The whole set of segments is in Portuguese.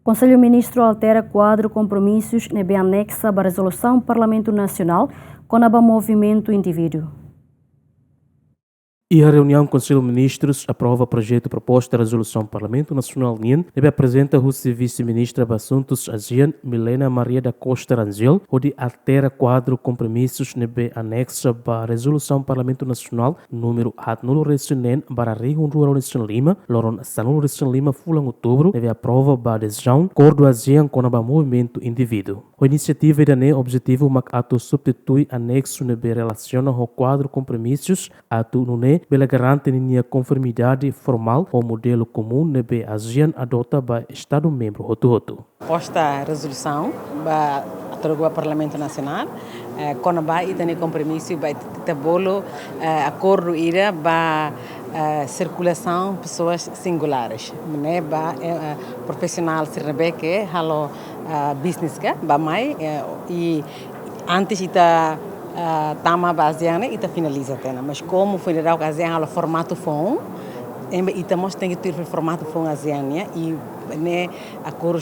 Conselho Ministro altera quadro compromissos nebe anexa à resolução Parlamento Nacional com o movimento indivíduo. E a reunião do Conselho de Ministros aprova o projeto de proposta de resolução do Parlamento Nacional NIN, deve apresenta o vice-ministra de Assuntos ASEAN, Milena Maria da Costa Rangel, onde altera quadro compromissos nebe anexo à resolução do Parlamento Nacional número nulo resinen para Rihun Rural Lima, Loron Sanul Lima, fulang outubro, deve aprova a adesão acordo ASEAN com o movimento indivíduo. A iniciativa é objetivo mas ato substitui anexo nebe relaciona ao quadro compromissos ato nune pela garante a conformidade formal ao modelo comum nebe ASEAN adota para Estado membro roto. Posta resolução para o Parlamento Nacional com a tem compromisso para bolo acordo ira para circulação de pessoas singulares, né? Para profissional serve que halo business que ba mai e antes ita tama baseana ita finaliza tena, mas como foi da ocasião halo formato phone ita mos tem que ter formato phone ASEAN e né acordo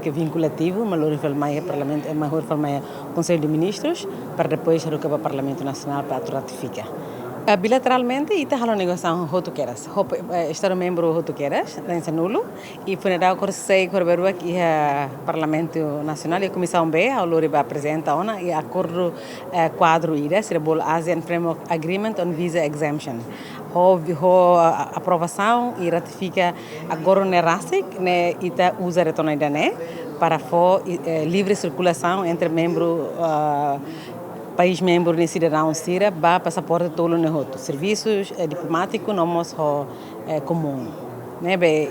que vinculativo, mas lo falmai parlamento é maior falmai Conselho de Ministros para depois ir para o Parlamento Nacional para ratificar. Bilateralmente, ita halo negociação rotuqueiras. Estado membro rotuqueiras, dança nulo, e foi na sei corberua que é Parlamento Nacional e a Comissão B, ao lori ba apresenta ona e acordo quadro ira, cerebol ASEAN Framework Agreement on Visa Exemption. Aprovação e ratifica agora ne RASIC, ne ita usa retorno né para livre circulação entre membros país membro de cidadão sira ba passaporte tolo ne hoto serviços diplomático nomos comum né be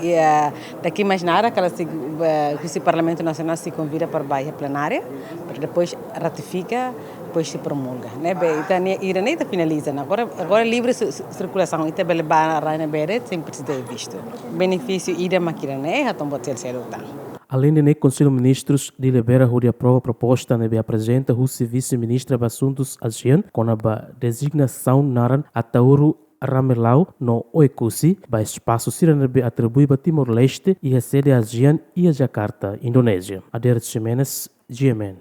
daqui mais nada que o Parlamento Nacional se convida para a plenária para depois ratifica depois se promulga né be irane finaliza agora livre circulação ita bele ba raina bere sempre ter visto benefício ida makirane hatom botel seruta. Além de Conselho de Ministros delibera e aprova a proposta e apresenta o vice-ministra de Assuntos ASEAN com a designação naran Atauru Ramelau no Oekusi, para espaço sirene atribui para Timor-Leste e a sede ASEAN e a Jakarta, Indonésia. Ader Jimenez, GMN.